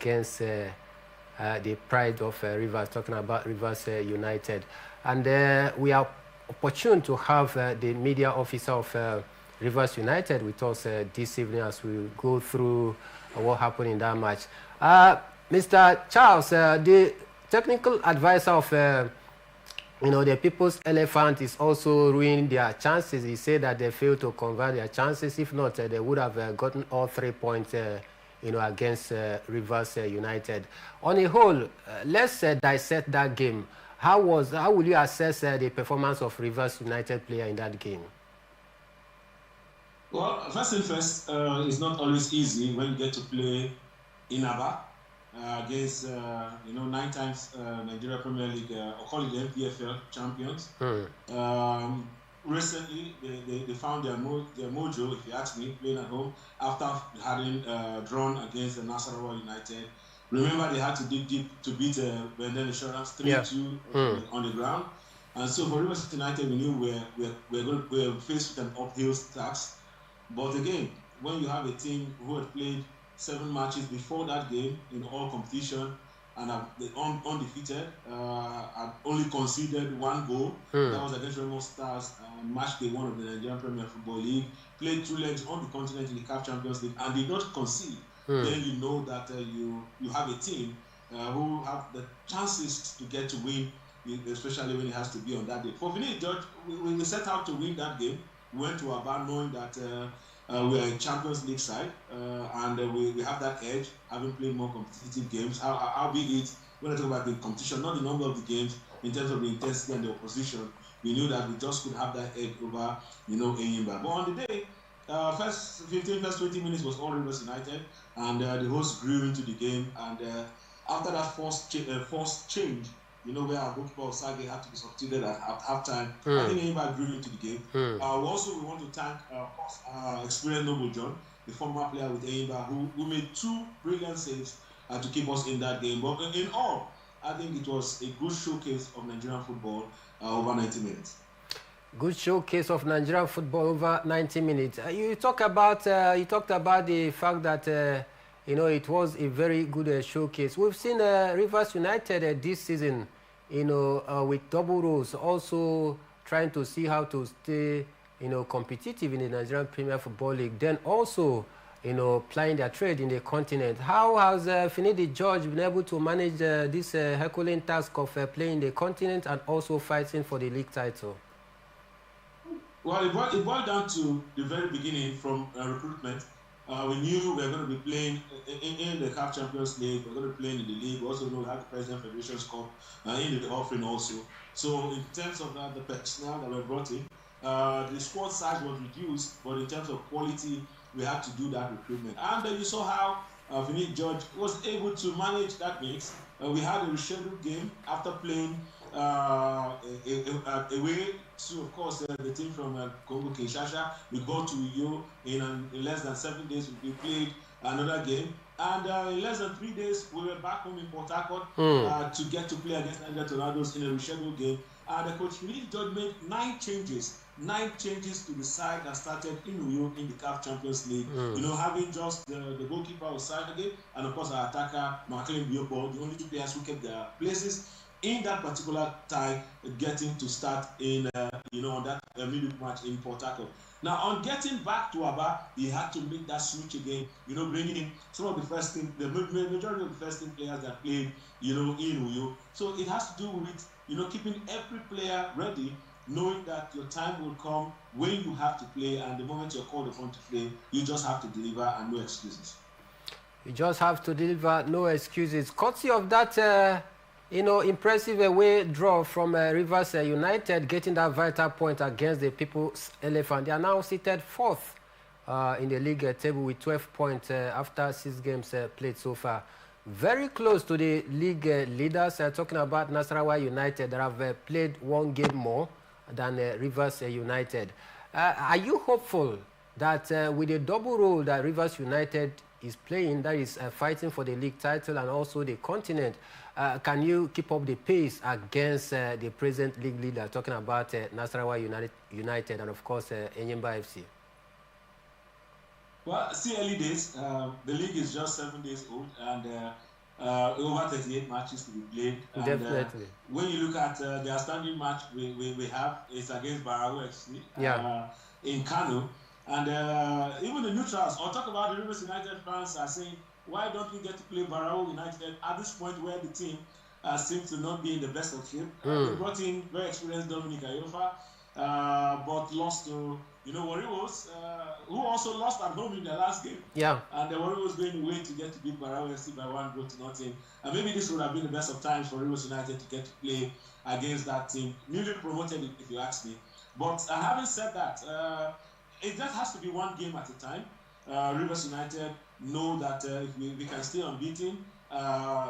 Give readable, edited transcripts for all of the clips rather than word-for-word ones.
against the pride of Rivers, talking about Rivers United. And we are opportune to have the media officer of Rivers United with us this evening as we go through what happened in that match. Mr. Charles, the technical advisor of the People's Elephant is also ruining their chances. He said that they failed to convert their chances. If not, they would have gotten all 3 points against Rivers United. On a whole, let's dissect that game. How will you assess the performance of Rivers United player in that game? Well, first and first, it's not always easy when you get to play in Aba against 9 times Nigeria Premier League, or call it the MPFL champions. Recently, they found their mojo, if you ask me, playing at home after having drawn against the Nasarawa United. Remember, they had to dig deep to beat Benden Insurance 3-2 on the ground. And so for Rivers United, we knew we're faced with an uphill task. But again, when you have a team who had played 7 matches before that game in all competition and are undefeated, had only conceded 1 goal. That was against Remo Stars, match day 1 of the Nigerian Premier Football League. Played 2 legs on the continent in the CAF Champions League and did not concede. Then you know that you have a team who have the chances to get to win, especially when it has to be on that day. For Vinny George, we set out to win that game. We went to Aba knowing that we are a Champions League side, and we have that edge, having played more competitive games. Albeit, when I talk about the competition, not the number of the games, in terms of the intensity and the opposition, we knew that we just could have that edge over, Enyimba. But on the day, first 20 minutes was all Rivers United, and the hosts grew into the game. And after that forced change, where our goalkeeper Osage had to be substituted at halftime, I think Enyimba grew into the game. We want to thank, of course, experienced Noble John, the former player with Enyimba, who made 2 brilliant saves to keep us in that game. But in all, I think it was a good showcase of Nigerian football over 90 minutes. Good showcase of Nigerian football over 90 minutes. You talked about the fact that it was a very good showcase. We've seen Rivers United this season, with double roles, also trying to see how to stay, competitive in the Nigerian Premier Football League. Then also, plying their trade in the continent. How has Finidi George been able to manage this Herculean task of playing the continent and also fighting for the league title? Well, it boiled down to the very beginning from recruitment. We knew we were going to be playing in the CAF Champions League. We were going to be playing in the league. We also know we had the President Federation's Cup in the offering also. So in terms of that, the personnel that were brought in, the squad size was reduced, but in terms of quality, we had to do that recruitment. And you saw how Vinny George was able to manage that mix. We had a rescheduled game after playing away to, of course, the team from Congo Kinshasa. We go to Uyo in less than 7 days. We played another game, and in less than 3 days we were back home in Port Harcourt to get to play against Niger Tornadoes in a rescheduled game. And the coach Vinny George made 9 changes to the side that started in Uyo in the CAF Champions League. Having just the goalkeeper Osage and of course our attacker Marcelin Bioko, the only 2 players who kept their places in that particular time, getting to start in on that midweek match in Port Harcourt. Now, on getting back to Aba, he had to make that switch again. Bringing in some of the first team, the majority of the first team players that played, in Uyo. So it has to do with keeping every player ready, knowing that your time will come when you have to play, and the moment you're called upon to play, you just have to deliver and no excuses. You just have to deliver, no excuses. Courtesy of that. Impressive away draw from Rivers United, getting that vital point against the People's Elephant. They are now seated 4th in the league table with 12 points after 6 games played so far. Very close to the league leaders. Talking about Nasarawa United, that have played 1 game more than Rivers United. Are you hopeful that with the double role that Rivers United is playing, that is fighting for the league title and also the continent, can you keep up the pace against the present league leader, talking about Nasarawa United and of course Enyimba FC? Well, still early days. The league is just 7 days old, and over 38 matches to be played. And, Definitely. When you look at the outstanding match we have, it's against Barao FC in Kano. And even the neutrals, or talk about the Rivers United fans, are saying, why don't we get to play Barao United at this point where the team seems to not be in the best of shape? They brought in very experienced Dominic Ayofa, but lost to Warriors, who also lost at home in their last game. Yeah. And the Warriors going away to get to beat Barao FC by 1-0. And maybe this would have been the best of times for Rivers United to get to play against that team, newly promoted, if you ask me. But having said that, it just has to be one game at a time. Rivers United know that if we can stay unbeaten,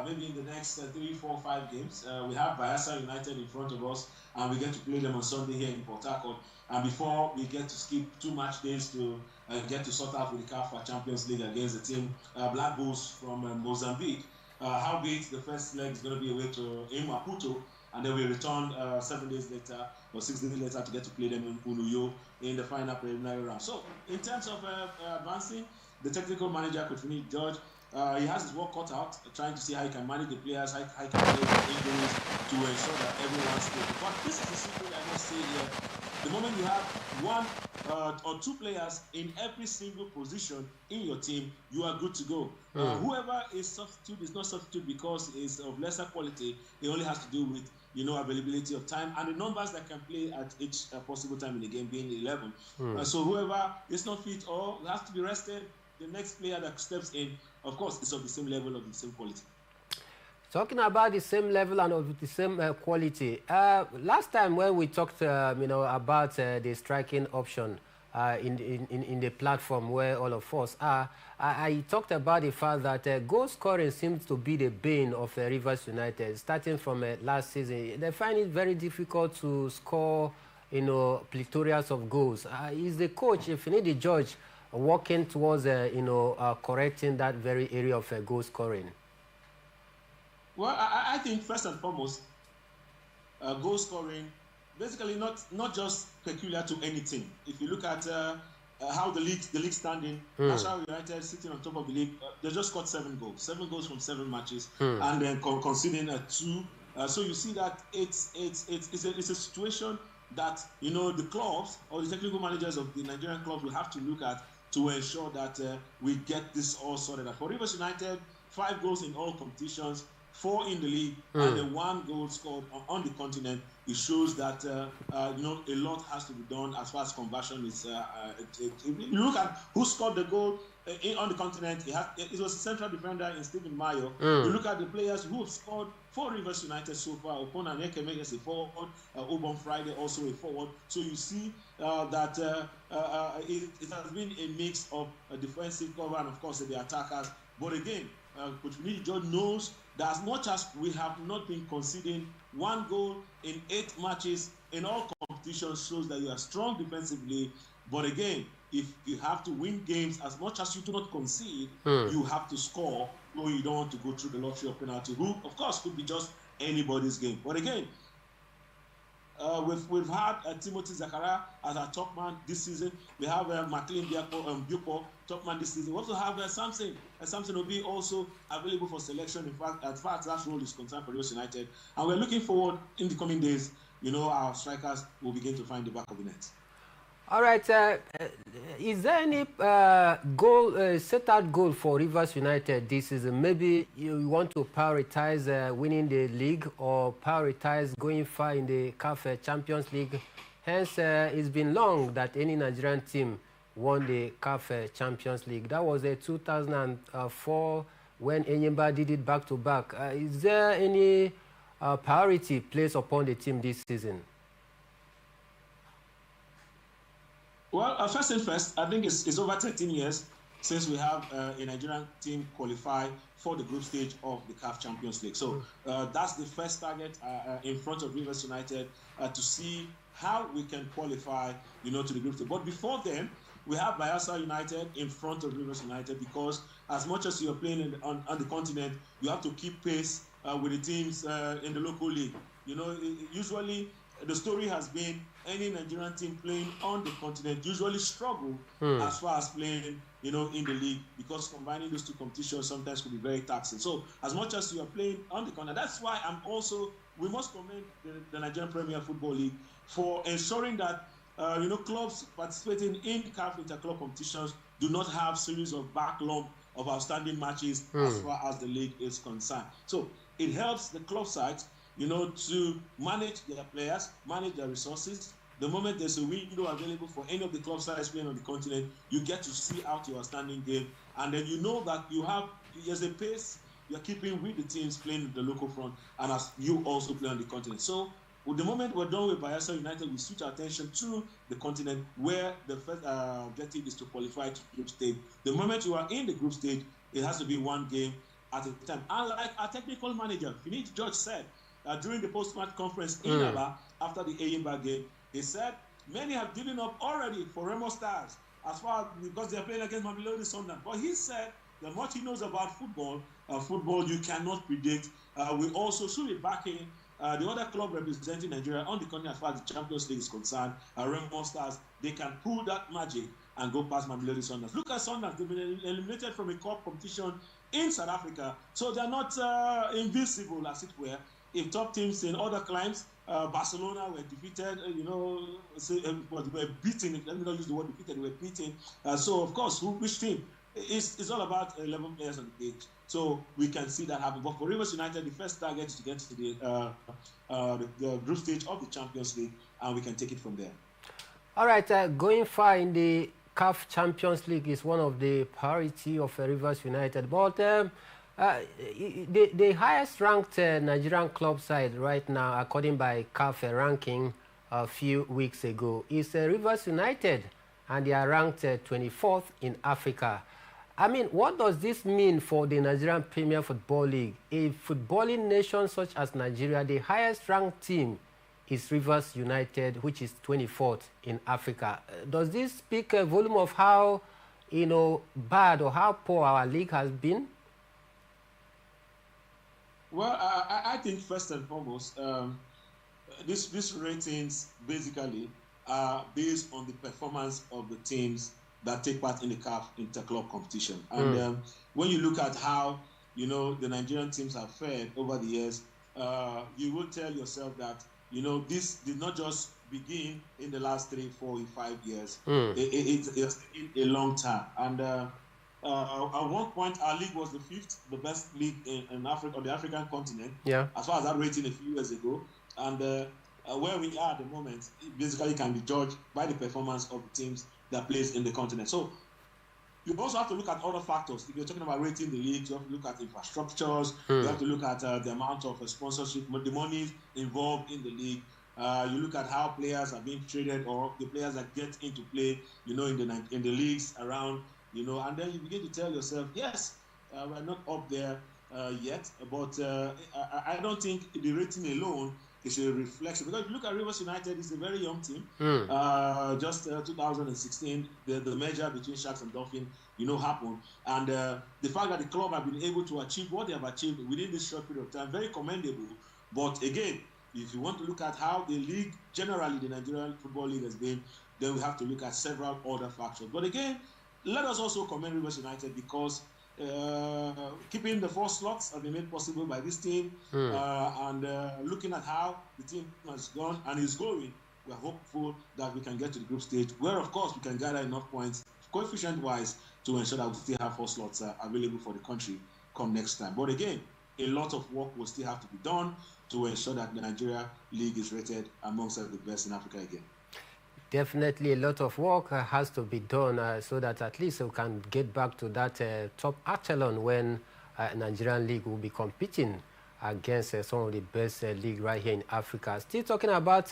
maybe in the next 3, 4, 5 games, we have Bayelsa United in front of us, and we get to play them on Sunday here in Port Harcourt. And before we get to skip 2 match days to get to sort out with the CAF Champions League against the team Black Bulls from Mozambique. Howbeit, the first leg is going to be away to Maputo, and then we return 7 days later or 6 days later to get to play them in Unuyo in the final preliminary round. So, in terms of advancing, the technical manager, Coach George, he has his work cut out, trying to see how he can manage the players, how he can manage the injuries to ensure that everyone's stable. But this is the secret I must say here. The moment you have 1 or 2 players in every single position in your team, you are good to go. Whoever is substitute is not substitute because it's of lesser quality. It only has to do with availability of time and the numbers that can play at each possible time in the game, being 11. So whoever is not fit or has to be rested, the next player that steps in, of course, is of the same level, of the same quality. Talking about the same level and of the same quality, last time when we talked, about the striking option in the platform where all of us are, I talked about the fact that goal scoring seems to be the bane of Rivers United. Starting from last season, they find it very difficult to score, plethorias of goals. Is the coach, Finidi George, working towards, correcting that very area of goal scoring? Well, I think first and foremost, goal scoring, basically not just peculiar to any team. If you look at how the league standing, National United sitting on top of the league, they just scored 7 goals. 7 goals from 7 matches, and then conceding 2. So you see that it's a situation that the clubs or the technical managers of the Nigerian clubs will have to look at to ensure that we get this all sorted out. For Rivers United, 5 goals in all competitions, 4 in the league, and the 1 goal scored on the continent. It shows that a lot has to be done as far as conversion is. You look at who scored the goal on the continent. It was a central defender in Stephen Mayo. You look at the players who have scored for Rivers United so far. Opona Nekeme is a forward. Obon Friday also a forward. So you see that it has been a mix of a defensive cover and of course the attackers. But again, Coach Finidi George knows that as much as we have not been conceding 1 goal in 8 matches in all competitions shows that you are strong defensively. But again, if you have to win games, as much as you do not concede, you have to score. No, you don't want to go through the lottery of penalty, who, of course, could be just anybody's game. But again, we've had Timothy Zakara as our top man this season. We have McLean Bupo, top man this season. We also have Samson. Samson will be also available for selection. In fact, as far as that role is concerned for Rivers United. And we're looking forward in the coming days, our strikers will begin to find the back of the net. All right. Is there any set out goal for Rivers United this season? Maybe you want to prioritize winning the league or prioritize going far in the CAF Champions League. Hence, it's been long that any Nigerian team won the CAF Champions League. That was 2004 when Enyimba did it back-to-back. Is there any priority placed upon the team this season? Well, first and first, I think it's over 13 years since we have a Nigerian team qualify for the group stage of the CAF Champions League. So that's the first target in front of Rivers United to see how we can qualify, to the group stage. But before then, we have Bayelsa United in front of Rivers United because as much as you're playing on the continent, you have to keep pace with the teams in the local league. Usually the story has been any Nigerian team playing on the continent usually struggle as far as playing, in the league, because combining those two competitions sometimes could be very taxing. So as much as you are playing on the continent, that's why we must commend the Nigerian Premier Football League for ensuring that clubs participating in CAF interclub competitions do not have series of backlog of outstanding matches as far as the league is concerned. So it helps the club sides, to manage their players, manage their resources. The moment there's a window available for any of the club sides playing on the continent, you get to see out your outstanding game, and then you know that there's a pace you're keeping with the teams playing in the local front, and as you also play on the continent. So with the moment we're done with Bayelsa United, we switch our attention to the continent, where the first objective is to qualify to group stage. The moment you are in the group stage, it has to be one game at a time. Unlike our technical manager, Finidi George, said during the post-match conference in Aba after the Eyimba game, he said many have given up already for Remo Stars because they're playing against Mamelodi Sundowns. But he said that much he knows about football you cannot predict. We also should be backing the other club representing Nigeria on the continent as far as the Champions League is concerned. Remo Stars, they can pull that magic and go past Mamelodi Sundowns. Look at Sundowns; they've been eliminated from a cup competition in South Africa, so they're not invincible, as it were. If top teams in other climes, Barcelona were defeated, were beaten. Let me not use the word defeated; they were beaten. So, of course, which team? It's all about 11 players on the pitch. So we can see that happen. But for Rivers United, the first target is to get to the group stage of the Champions League, and we can take it from there. All right, going far in the CAF Champions League is one of the priority of Rivers United. But the highest ranked Nigerian club side right now, according by CAF ranking a few weeks ago, is Rivers United, and they are ranked 24th in Africa. I mean, what does this mean for the Nigerian Premier Football League? A footballing nation such as Nigeria, the highest ranked team is Rivers United, which is 24th in Africa. Does this speak a volume of how, bad or how poor our league has been? Well, I think first and foremost, these ratings basically are based on the performance of the teams that take part in the CAF interclub competition. And when you look at how, the Nigerian teams have fared over the years, you will tell yourself that, this did not just begin in the last 3, 4, 5 years. It's a long time. And at one point, our league was the best league in Africa, on the African continent, as far as that rating a few years ago. And where we are at the moment, it basically can be judged by the performance of the teams that plays in the continent. So you also have to look at other factors. If you're talking about rating the league, you have to look at infrastructures, you have to look at the amount of sponsorship, the money involved in the league. You look at how players are being traded, or the players that get into play, in the leagues around, and then you begin to tell yourself, yes, we're not up there yet, but I don't think the rating alone is a reflection, because if you look at Rivers United, it's a very young team. Just 2016, the merger between Sharks and Dolphins, happened, and the fact that the club have been able to achieve what they have achieved within this short period of time, very commendable. But again, if you want to look at how the league, generally the Nigerian Football League has been, then we have to look at several other factors. But again, let us also commend Rivers United, because keeping the 4 slots have been made possible by this team, and looking at how the team has gone and is going, we're hopeful that we can get to the group stage, where of course we can gather enough points coefficient wise to ensure that we still have 4 slots available for the country come next time. But again, a lot of work will still have to be done to ensure that the Nigeria League is rated amongst the best in Africa again. Definitely a lot of work has to be done so that at least we can get back to that top echelon when Nigerian League will be competing against some of the best league right here in Africa. Still talking about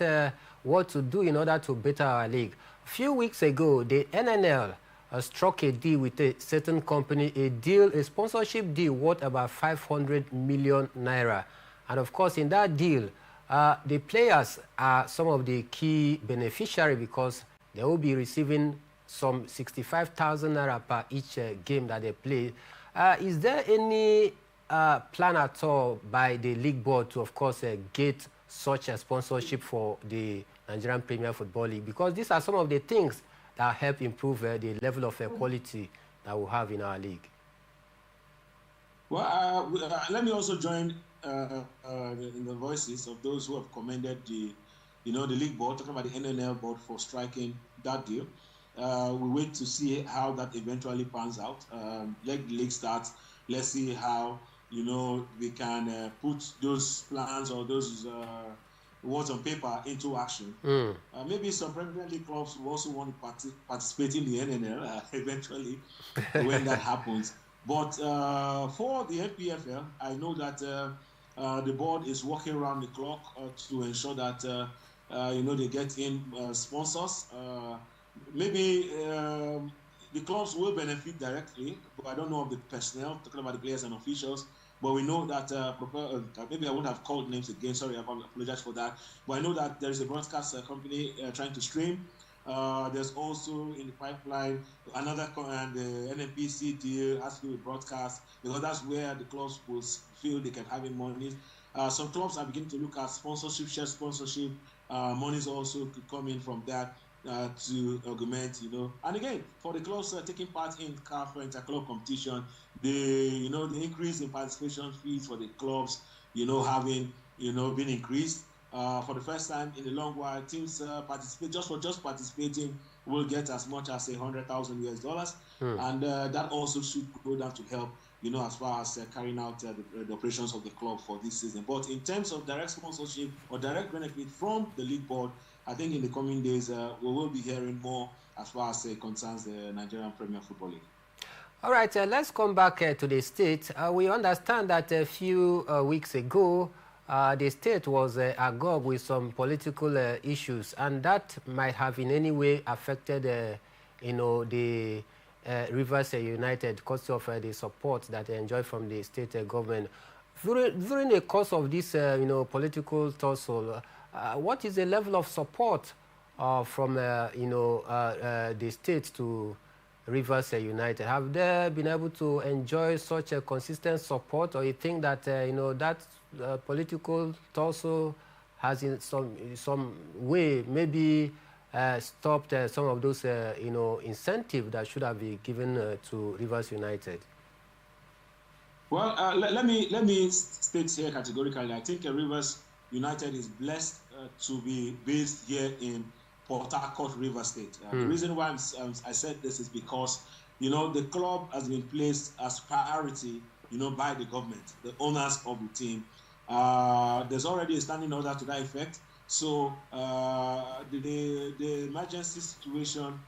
what to do in order to better our league. A few weeks ago, the NNL struck a deal with a certain company, a sponsorship deal worth about 500 million naira. And of course, in that deal, the players are some of the key beneficiaries, because they will be receiving some 65,000 naira per each game that they play. Is there any plan at all by the league board to, of course, get such a sponsorship for the Nigerian Premier Football League? Because these are some of the things that help improve the level of quality that we have in our league. Well, let me also join in the voices of those who have commended the league board, talking about the NNL board for striking that deal. We wait to see how that eventually pans out. Let the league start. Let's see how we can put those plans or those words on paper into action. Maybe some Premier League clubs will also want to participate in the NNL eventually when that happens. But for the NPFL, I know that the board is working around the clock to ensure that they get in sponsors. Maybe the clubs will benefit directly, but I don't know of the personnel, talking about the players and officials. But we know that, maybe I wouldn't have called names again, sorry, I apologize for that. But I know that there is a broadcast company trying to stream. There's also in the pipeline another the NNPC deal has to do with broadcast, because that's where the clubs will feel they can have in money. Some clubs are beginning to look at sponsorship, share sponsorship. Monies also could come in from that to augment, And again, for the clubs taking part in CAF inter-club competition, the increase in participation fees for the clubs, having been increased. For the first time in a long while, teams participate just participating will get as much as $100,000 and that also should go down to help as far as carrying out the operations of the club for this season. But in terms of direct sponsorship or direct benefit from the league board, I think in the coming days we will be hearing more as far as concerns the Nigerian Premier Football League. All right, let's come back to the state. We understand that a few weeks ago the state was agog with some political issues, and that might have in any way affected, the Rivers United because of the support that they enjoy from the state government. During the course of this, political tussle, what is the level of support from, the state to Rivers United? Have they been able to enjoy such a consistent support, or you think that, that political tussle has in some way maybe stopped some of those incentives that should have been given to Rivers United? Well, let me state here categorically. I think Rivers United is blessed to be based here in Port Harcourt, Rivers State. The reason why I said this is because the club has been placed as priority by the government, the owners of the team. There's already a standing order to that effect. So the emergency situation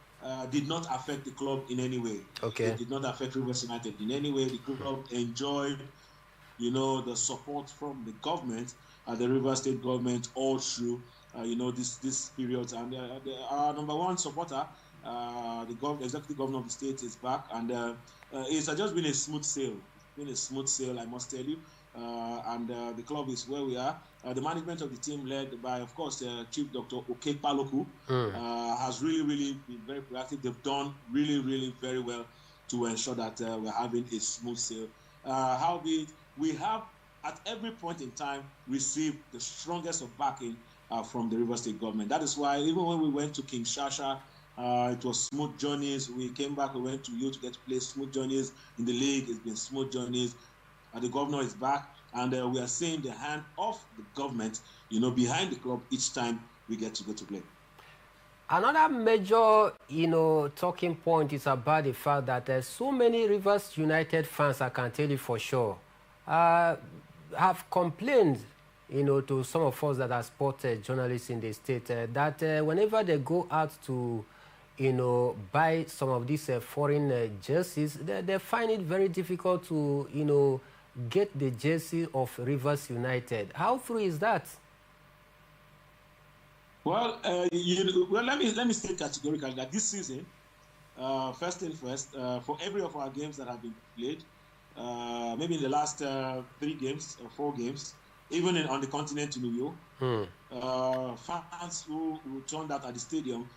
did not affect the club in any way. Okay. It did not affect Rivers United in any way. The club enjoyed, the support from the government, the Rivers State government, all through, this period. And our number one supporter, the executive governor of the state, is back, and it's just been a smooth sail. It's been a smooth sail, I must tell you. And the club is where we are. The management of the team, led by, of course, Chief Dr. Okekpaloku, has really been very proactive. They've done really very well to ensure that we're having a smooth sail. Howbeit, we have at every point in time received the strongest of backing from the Rivers State government. That is why even when we went to King Shasha, it was smooth journeys. We came back, we went to you to get to play smooth journeys. In the league, it's been smooth journeys. The governor is back, and we are seeing the hand of the government, behind the club each time we get to go to play. Another major, talking point is about the fact that so many Rivers United fans, I can tell you for sure, have complained, to some of us that are sport journalists in the state, that whenever they go out to, buy some of these foreign jerseys, they find it very difficult to, get the jersey of Rivers United. How true is that? Well, let me state categorically that this season, first thing first, for every of our games that have been played, maybe in the last 3 games or 4 games, even on the continent in New York, fans who turned out at the stadium,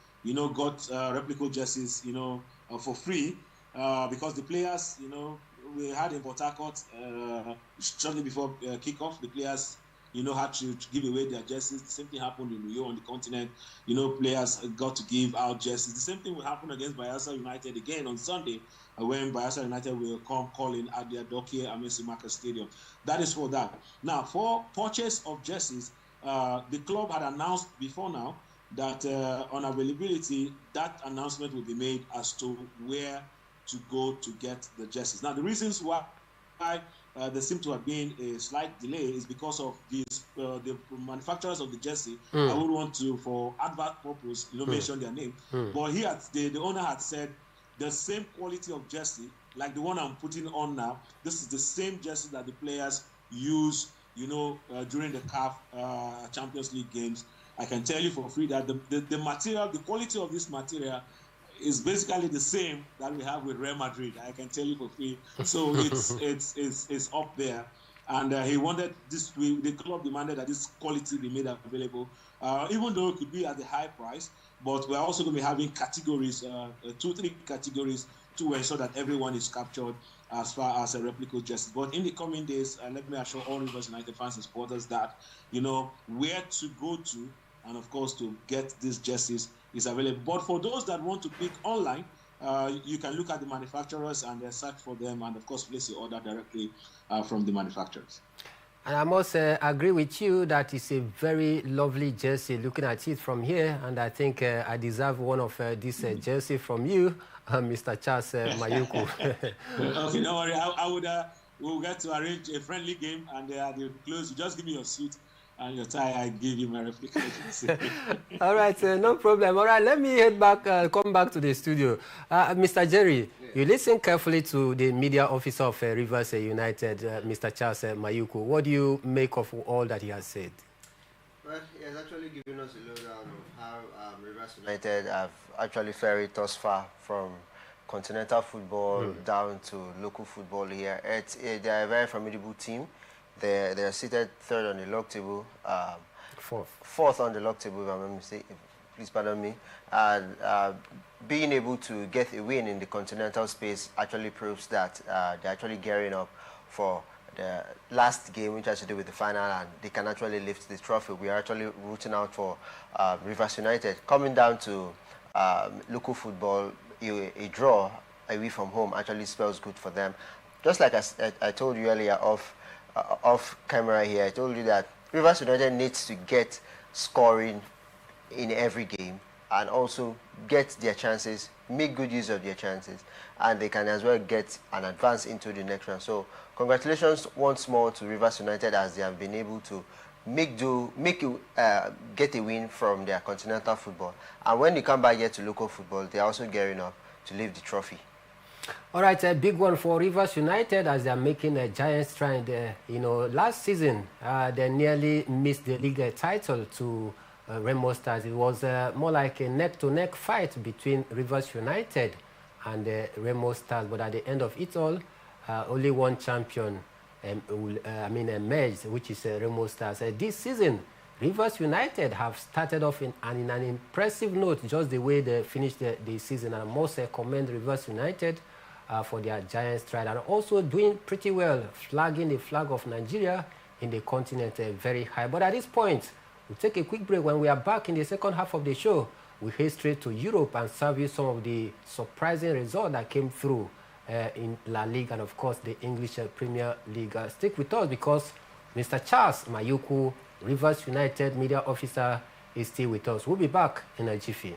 got replica jerseys, for free, because the players, we had in Port Harcourt shortly before kickoff, the players had to give away their jerseys. The same thing happened in Rio on the continent. Players got to give out jerseys. The same thing will happen against Bayelsa United again on Sunday when Bayelsa United will come calling at their Dokie Amesimaka Stadium. That is for that. Now, for purchase of jerseys, the club had announced before now that on availability, that announcement will be made as to where to go to get the jerseys. Now, the reasons why there seemed to have been a slight delay is because of the manufacturers of the jersey. I would want to, for advert purpose, mention their name. But the owner had said the same quality of jersey, like the one I'm putting on now, this is the same jersey that the players use, during the CAF Champions League games. I can tell you for free that the material, the quality of this material is basically the same that we have with Real Madrid. I can tell you for free. So it's up there. And he wanted this. The club demanded that this quality be made available, even though it could be at a high price. But we're also going to be having categories, 2-3 categories, to ensure that everyone is captured as far as a replica jersey. But in the coming days, let me assure all Rivers United fans and supporters that where to go to, and of course to get these jerseys is available. But for those that want to pick online, you can look at the manufacturers and search for them, and of course place your order directly from the manufacturers. And I must agree with you that it's a very lovely jersey looking at it from here, and I think I deserve one of this jersey from you, Mr. Charles Mayuku. Okay, don't worry. I would. We'll get to arrange a friendly game, and at the close, you just give me your suit and your tie. I give you my replica jersey. All right, no problem. All right, let me head back, come back to the studio. Mr. Jerry, you listen carefully to the media officer of Rivers United, Mr. Charles Mayuku. What do you make of all that he has said? Well, he has actually given us a lowdown of how Rivers United have actually ferried thus far from continental football down to local football here. They are a very formidable team. They are seated third on the log table, fourth on the log table, if I'm not mistaken. Please pardon me. And being able to get a win in the continental space actually proves that they're actually gearing up for the last game, which has to do with the final, and they can actually lift the trophy. We are actually rooting out for Rivers United. Coming down to local football, a draw away from home actually spells good for them. Just like I told you earlier off camera here, I told you that Rivers United needs to get scoring in every game and also get their chances, make good use of their chances, and they can as well get an advance into the next round. So congratulations once more to Rivers United as they have been able to get a win from their continental football. And when they come back here to local football, they're also gearing up to lift the trophy. All right, a big one for Rivers United as they're making a giant stride. Last season, they nearly missed the league title to Remo Stars. It was more like a neck-to-neck fight between Rivers United and Remo Stars. But at the end of it all, only one champion emerged, which is Remo Stars. This season, Rivers United have started off in an impressive note, just the way they finished the season. And I must commend Rivers United for their giant stride, and also doing pretty well, flagging the flag of Nigeria in the continent very high. But at this point, we'll take a quick break. When we are back in the second half of the show, we'll head straight to Europe and serve you some of the surprising results that came through in La Liga and, of course, the English Premier League. Stick with us because Mr. Charles Mayuku, Rivers United media officer, is still with us. We'll be back in a jiffy.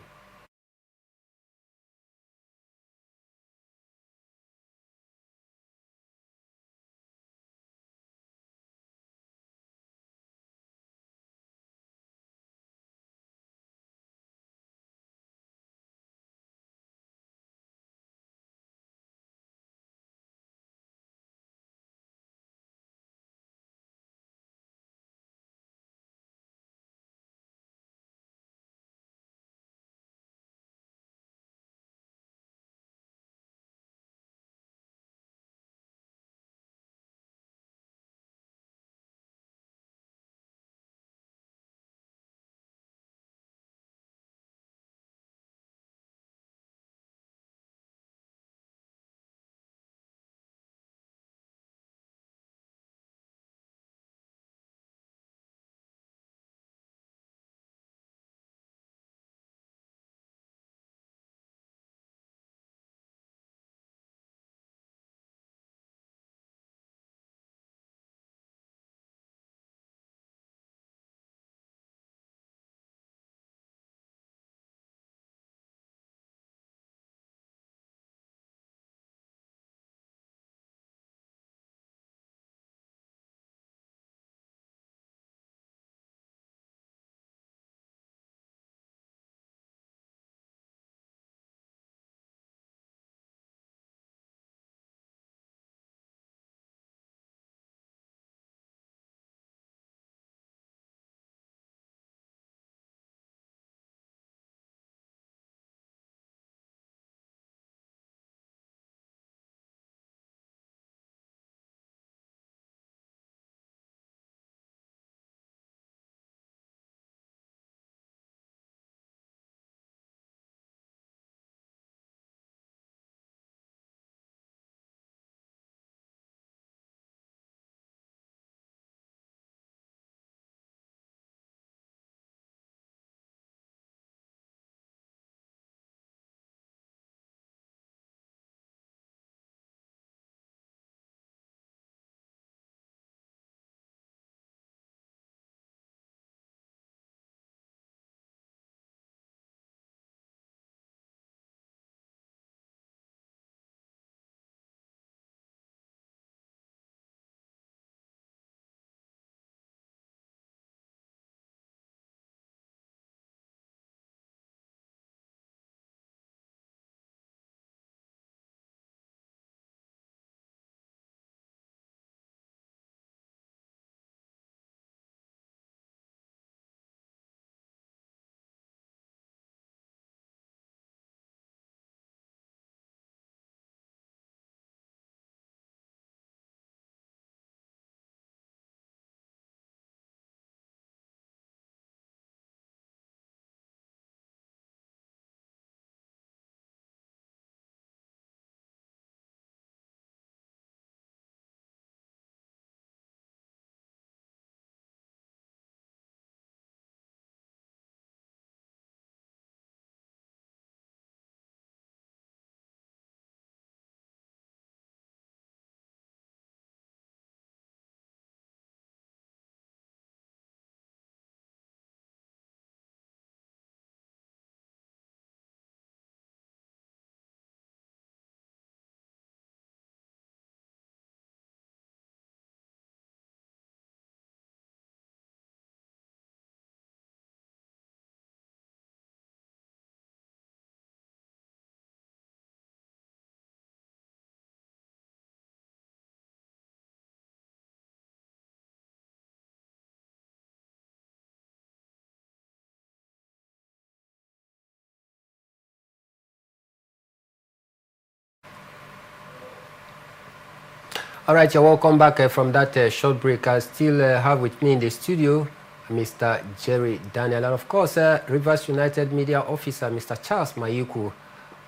All right, you're welcome back from that short break. I still have with me in the studio Mr. Jerry Daniel, and of course, Rivers United Media Officer Mr. Charles Mayuku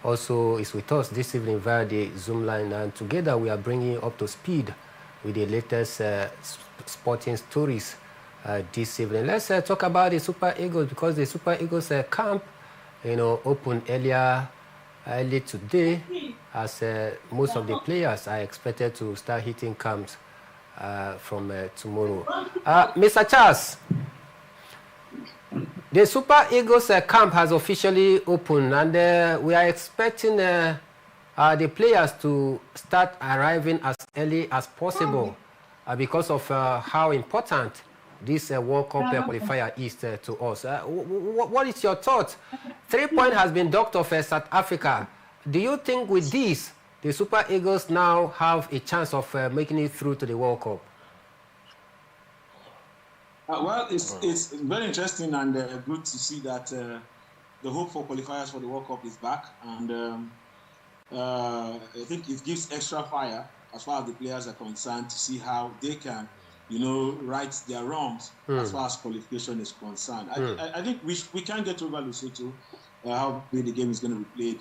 also is with us this evening via the Zoom line, and together we are bringing you up to speed with the latest sporting stories this evening. Let's talk about the Super Eagles, because the Super Eagles camp, opened early today, as most of the players are expected to start hitting camps from tomorrow. Mr. Charles, the Super Eagles camp has officially opened, and we are expecting the players to start arriving as early as possible because of how important this World Cup qualifier is to us. What is your thought? 3 points has been docked off South Africa. Do you think with this, the Super Eagles now have a chance of making it through to the World Cup? Well, it's very interesting and good to see that the hope for qualifiers for the World Cup is back, and I think it gives extra fire as far as the players are concerned to see how they can, right their wrongs as far as qualification is concerned. I think we can't get over Lesotho, how big the game is going to be played,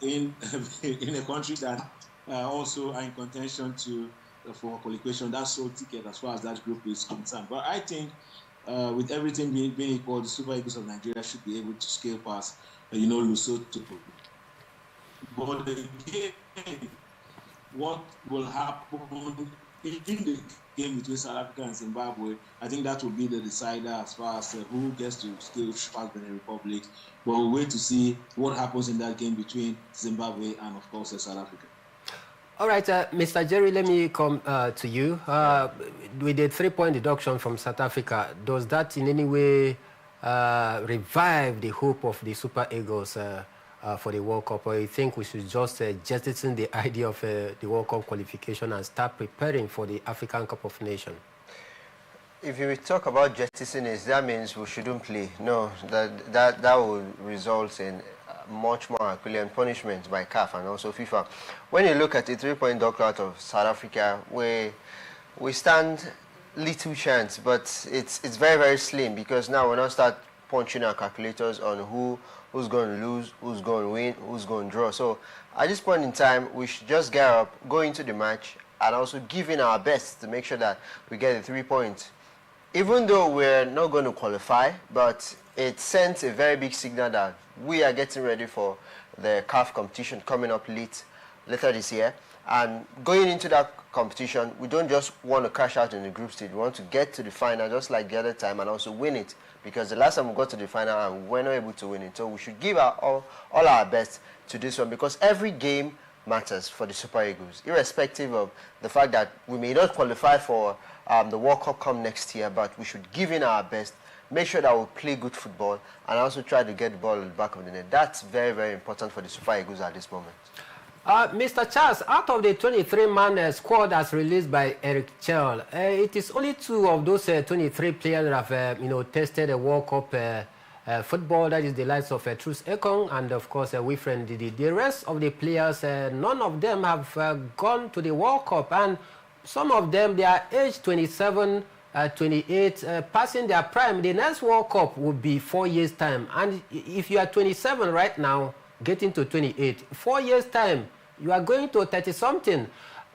in a country that also are in contention for qualification. That's so ticket as far as that group is concerned. But I think with everything being equal, the Super Eagles of Nigeria should be able to scale past, Lesotho. But again, what will happen in the game between South Africa and Zimbabwe, I think that will be the decider as far as who gets to scale past Benin Republic. But we'll wait to see what happens in that game between Zimbabwe and, of course, South Africa. All right, Mr. Jerry, let me come to you. With the 3-point deduction from South Africa, does that in any way revive the hope of the Super Eagles for the World Cup, or you think we should just jettison the idea of the World Cup qualification and start preparing for the African Cup of Nations? If you talk about jettisoning, that means we shouldn't play. No, that will result in much more Herculean punishment by CAF and also FIFA. When you look at the 3-point knockout of South Africa, we stand little chance, but it's very, very slim, because now we're not start punching our calculators on who's going to lose, who's going to win, who's going to draw. So at this point in time, we should just gear up, go into the match, and also give in our best to make sure that we get the 3 points. Even though we're not going to qualify, but it sends a very big signal that we are getting ready for the CAF competition coming up later this year. And going into that competition, we don't just want to crash out in the group stage. We want to get to the final just like the other time and also win it. Because the last time we got to the final and we were not able to win it. So we should give all our best to this one, because every game matters for the Super Eagles, irrespective of the fact that we may not qualify for the World Cup come next year, but we should give in our best, make sure that we play good football, and also try to get the ball in the back of the net. That's very, very important for the Super Eagles at this moment. Mr. Charles, out of the 23-man squad as released by Eric Chell, it is only 2 of those 23 players that have, tested a World Cup football. That is the likes of Truce Ekong and, of course, Wilfred Ndidi. The rest of the players, none of them have gone to the World Cup, and some of them, they are aged 27, 28, passing their prime. The next World Cup will be 4 years' time. And if you are 27 right now, getting to 28, 4 years' time, you are going to 30-something.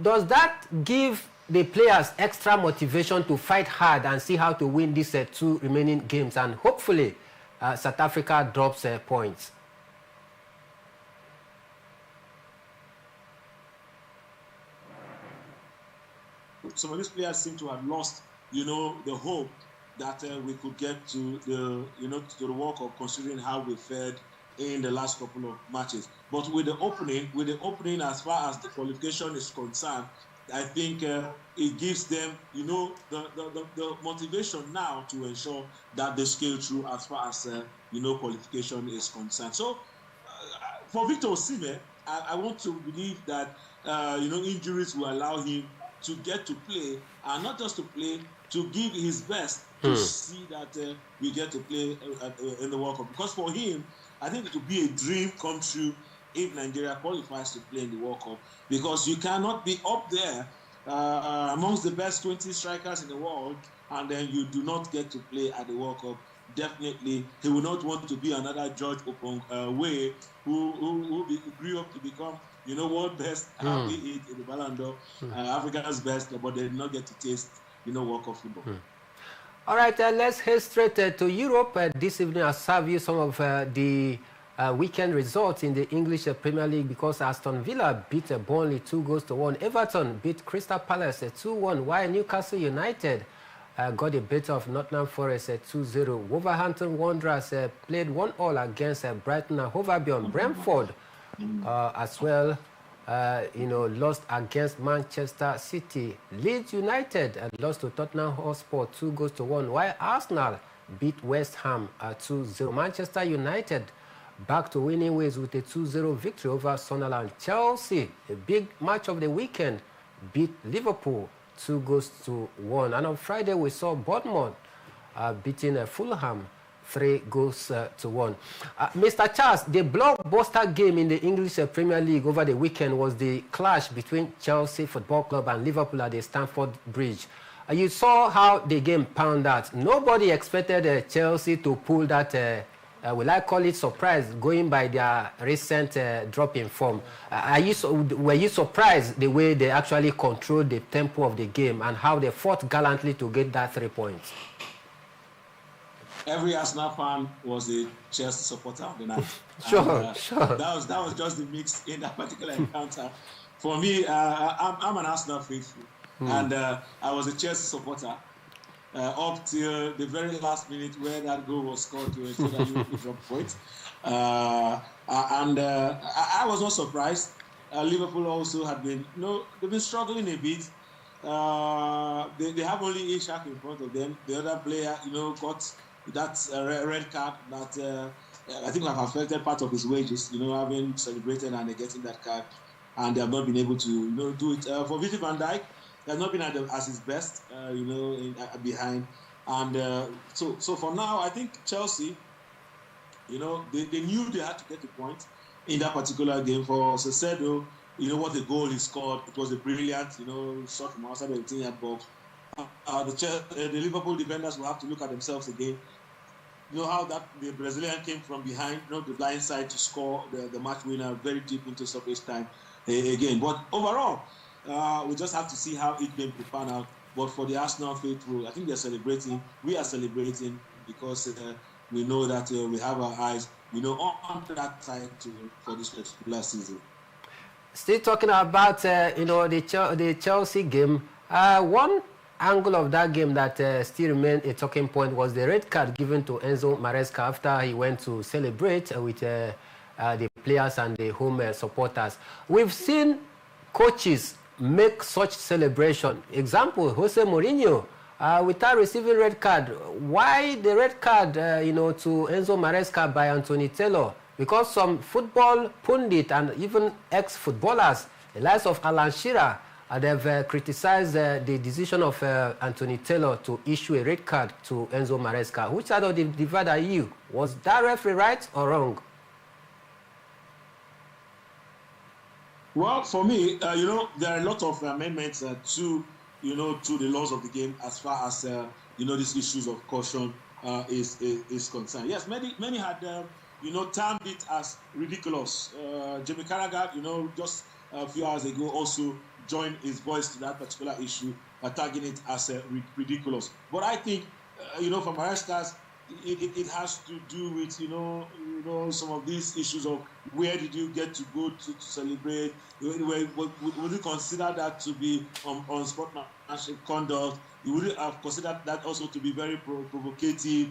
Does that give the players extra motivation to fight hard and see how to win these 2 remaining games, and hopefully South Africa drops points? Some of these players seem to have lost, the hope that we could get to the, to the World Cup, considering how we fared in the last couple of matches. But with the opening as far as the qualification is concerned, I think it gives them, the motivation now to ensure that they scale through as far as, qualification is concerned. So for Victor Osimhen, I want to believe that, injuries will allow him to get to play, and not just to play, to give his best to see that we get to play in the World Cup. Because for him, I think it would be a dream come true if Nigeria qualifies to play in the World Cup, because you cannot be up there amongst the best 20 strikers in the world, and then you do not get to play at the World Cup, definitely he will not want to be another George Opong who grew up to become, world best, be it in the Ballon d'Or, Africa's best, but they did not get to taste, World Cup football. All right, let's head straight to Europe. This evening, I'll serve you some of the weekend results in the English Premier League, because Aston Villa beat Burnley 2-1. Everton beat Crystal Palace 2-1, while Newcastle United got a better of Nottingham Forest 2-0. Wolverhampton Wanderers played 1-1 against Brighton and Hove Albion. Brentford as well, lost against Manchester City. Leeds United lost to Tottenham Hotspur 2-1, while Arsenal beat West Ham 2-0. Manchester United back to winning ways with a 2-0 victory over Sunderland. Chelsea, a big match of the weekend, beat Liverpool 2-1. And on Friday, we saw Bournemouth beating Fulham 3-1. Mr. Charles, the blockbuster game in the English Premier League over the weekend was the clash between Chelsea Football Club and Liverpool at the Stamford Bridge. You saw how the game panned out. Nobody expected Chelsea to pull that, will I call it surprise, going by their recent drop in form. Were you surprised the way they actually controlled the tempo of the game and how they fought gallantly to get that 3 points? Every Arsenal fan was a Chelsea supporter of the night. Sure. That was just the mix in that particular encounter. For me, I'm an Arsenal faithful, and I was a Chelsea supporter up till the very last minute where that goal was scored to ensure that you drop points. I was not surprised. Liverpool also had been, they've been struggling a bit. They have only Ishak in front of them. The other player, got that red card that I think have affected part of his wages, having celebrated and getting that card, and they have not been able to, do it. For Virgil van Dijk, they have not been at his best, behind. And so for now, I think Chelsea, they knew they had to get a point in that particular game. For Caicedo, what the goal he scored, it was a brilliant, shot from outside the 18-yard box. The Liverpool defenders will have to look at themselves again. How that the Brazilian came from behind, the blind side to score the match winner very deep into stoppage time again. But overall, we just have to see how each game will pan out. But for the Arsenal faithful, I think they're celebrating. We are celebrating because we know that we have our eyes, on that side for this particular season. Still talking about, the Chelsea game. One angle of that game that still remained a talking point was the red card given to Enzo Maresca after he went to celebrate with the players and the home supporters. We've seen coaches make such celebration. Example, Jose Mourinho, without receiving red card. Why the red card, to Enzo Maresca by Anthony Taylor? Because some football pundit and even ex-footballers, the likes of Alan Shearer, they've criticized the decision of Anthony Taylor to issue a red card to Enzo Maresca. Which side of the divide are you? Was that referee right or wrong? Well, for me, there are a lot of amendments to the laws of the game as far as these issues of caution is concerned. Yes, many had termed it as ridiculous. Jamie Carragher, just a few hours ago, also joined his voice to that particular issue, tagging it as ridiculous. But I think, for Maresca's, it has to do with some of these issues of where did you get to go to celebrate? Would you consider that to be on sportsmanship conduct? You would have considered that also to be very provocative.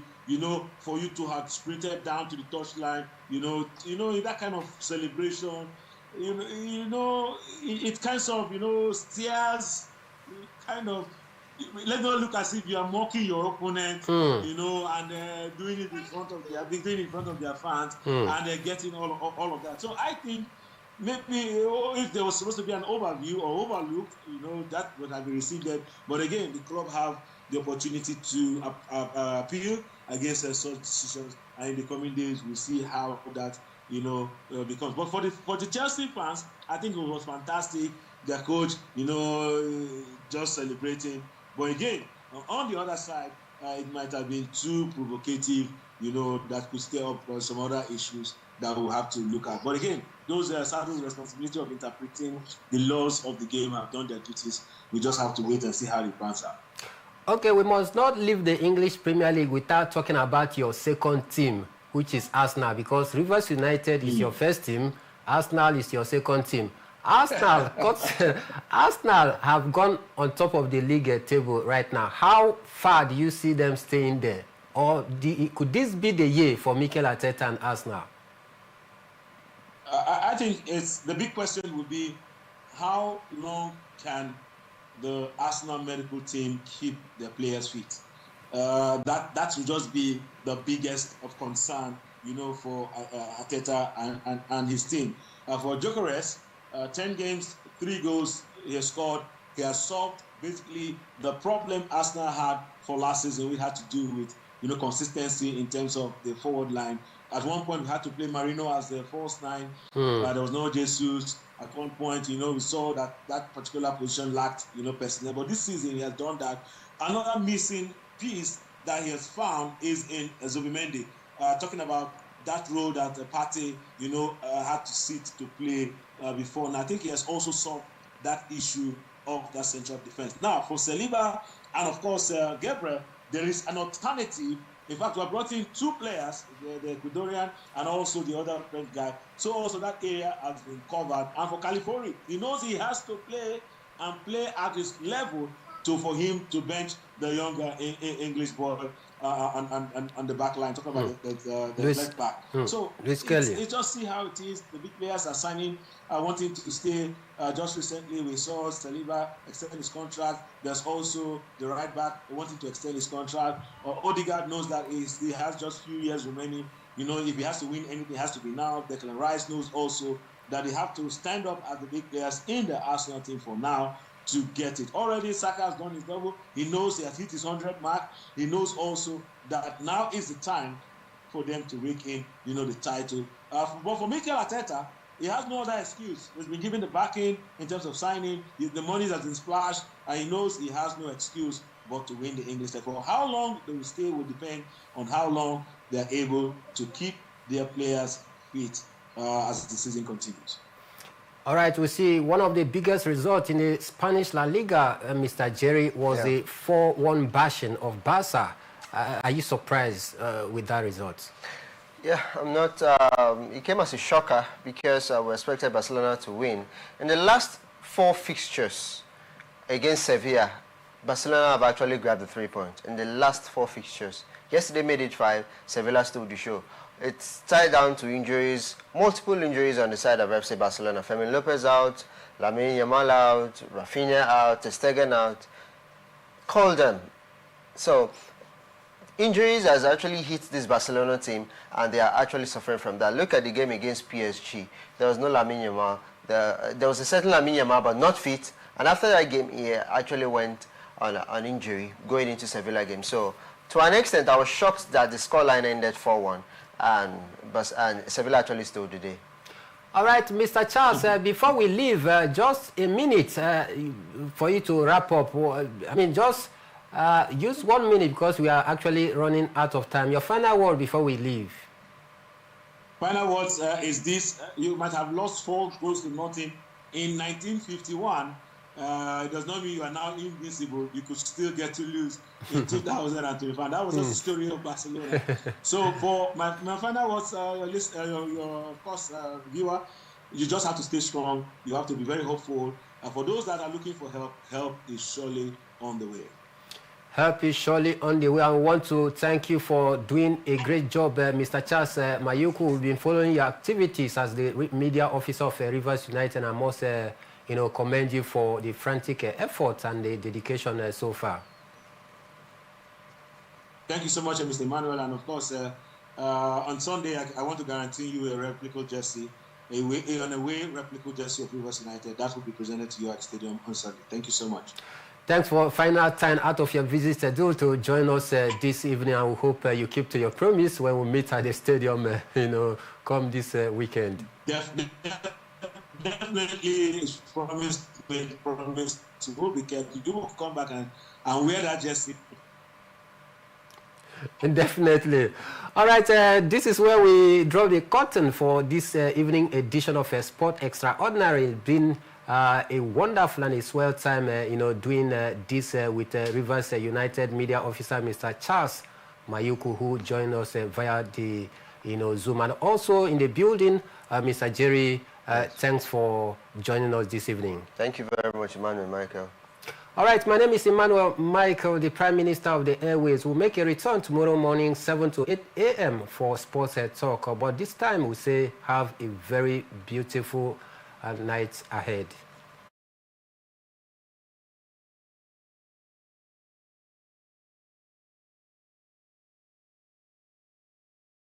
For you to have sprinted down to the touchline. In that kind of celebration. It kind of, steers, kind of, let them look as if you are mocking your opponent, and doing it in front of their fans, and they're getting all of that. So I think maybe if there was supposed to be an overview or overlook, that would have been received. But again, the club have the opportunity to appeal against such decisions, and in the coming days, we'll see how that becomes. But for the Chelsea fans, I think it was fantastic. their coach, just celebrating. But again, on the other side, it might have been too provocative, that could stir up some other issues that we'll have to look at. But again, those Saturdays' responsibility of interpreting the laws of the game have done their duties. We just have to wait and see how it pans out. Okay, we must not leave the English Premier League without talking about your second team, which is Arsenal, because Rivers United is your first team, Arsenal is your second team. Arsenal have gone on top of the league table right now. How far do you see them staying there? Or could this be the year for Mikel Arteta and Arsenal? I think the big question would be, how long can the Arsenal medical team keep their players fit? That will just be the biggest of concern, for Arteta and his team. For Gyökeres, 10 games, 3 goals he has scored. He has solved basically the problem Arsenal had for last season. We had to do with consistency in terms of the forward line. At one point, we had to play Marino as the false 9. There was no Jesus. At one point, we saw that particular position lacked, personnel. But this season, he has done that. Another missing piece that he has found is in Zubimendi. Talking about that role that Partey, had to sit to play before. And I think he has also solved that issue of that central defense. Now, for Saliba and, of course, Gabriel, there is an alternative. In fact, we have brought in 2 players, the Ecuadorian and also the other French guy. So also that area has been covered. And for California, he knows he has to play at his level for him to bench the younger English boy on the back line. Talking about the left back. So it's just see how it is. The big players are signing, wanting to stay. Just recently, we saw Saliba extend his contract. There's also the right back wanting to extend his contract. Odegaard knows that he has just a few years remaining. If he has to win anything, it has to be now. Declan Rice knows also that they have to stand up as the big players in the Arsenal team for now to get it. Already, Saka has done his double. He knows he has hit his 100 mark. He knows also that now is the time for them to rake in, the title. But for Mikel Arteta, he has no other excuse. He's been given the backing in terms of signing. The money has been splashed, and he knows he has no excuse but to win the English title. How long they will stay will depend on how long they are able to keep their players fit as the season continues. All right, we see one of the biggest results in the Spanish La Liga, Mr. Jerry, was the 4-1 bashing of Barca. Are you surprised with that result? Yeah, I'm not. It came as a shocker because we expected Barcelona to win. In the last 4 fixtures against Sevilla, Barcelona have actually grabbed the 3 points. In the last 4 fixtures. Yesterday made it 5, Sevilla stole the show. It's tied down to injuries, multiple injuries on the side of FC Barcelona. Fermin Lopez out, Lamine Yamal out, Rafinha out, Ter Stegen out. Call them. So, injuries has actually hit this Barcelona team, and they are actually suffering from that. Look at the game against PSG. There was no Lamine Yamal. There was a certain Lamine Yamal, but not fit. And after that game, he actually went on an injury going into Sevilla game. So, to an extent, I was shocked that the scoreline ended 4-1. And Sevilla actually stole the day. All right, Mr. Charles, before we leave, just a minute for you to wrap up. I mean, just use 1 minute because we are actually running out of time. Your final word before we leave. Final words is this. You might have lost 4 goals to nothing in 1951. It does not mean you are now invincible. You could still get to lose in 2025. That was just the story of Barcelona. So for my final words, your of course, viewer, you just have to stay strong. You have to be very hopeful. And for those that are looking for help, help is surely on the way. Help is surely on the way. I want to thank you for doing a great job, Mr. Charles Mayuku. We've been following your activities as the media officer of Rivers United, and I must commend you for the frantic effort and the dedication so far. Thank you so much, Mr. Emmanuel. And of course, on Sunday, I want to guarantee you a replica jersey, an away replica jersey of Rivers United. That will be presented to you at the stadium on Sunday. Thank you so much. Thanks for finding out time out of your busy schedule to join us this evening. And we hope you keep to your promise when we meet at the stadium, come this weekend. Definitely, it's promised promise to go be careful. You will come back and wear that jersey. Definitely. All right, this is where we draw the curtain for this evening edition of Sport Extraordinary. It's been a wonderful and a swell time, doing this with Rivers United Media Officer, Mr. Charles Mayuku, who joined us via the Zoom, and also in the building, Mr. Jerry. Thanks for joining us this evening. Thank you very much, Emmanuel Michael. All right, my name is Emmanuel Michael, the Prime Minister of the Airways. We'll make a return tomorrow morning, 7 to 8 a.m. for Sports Talk. But this time, we say have a very beautiful night ahead.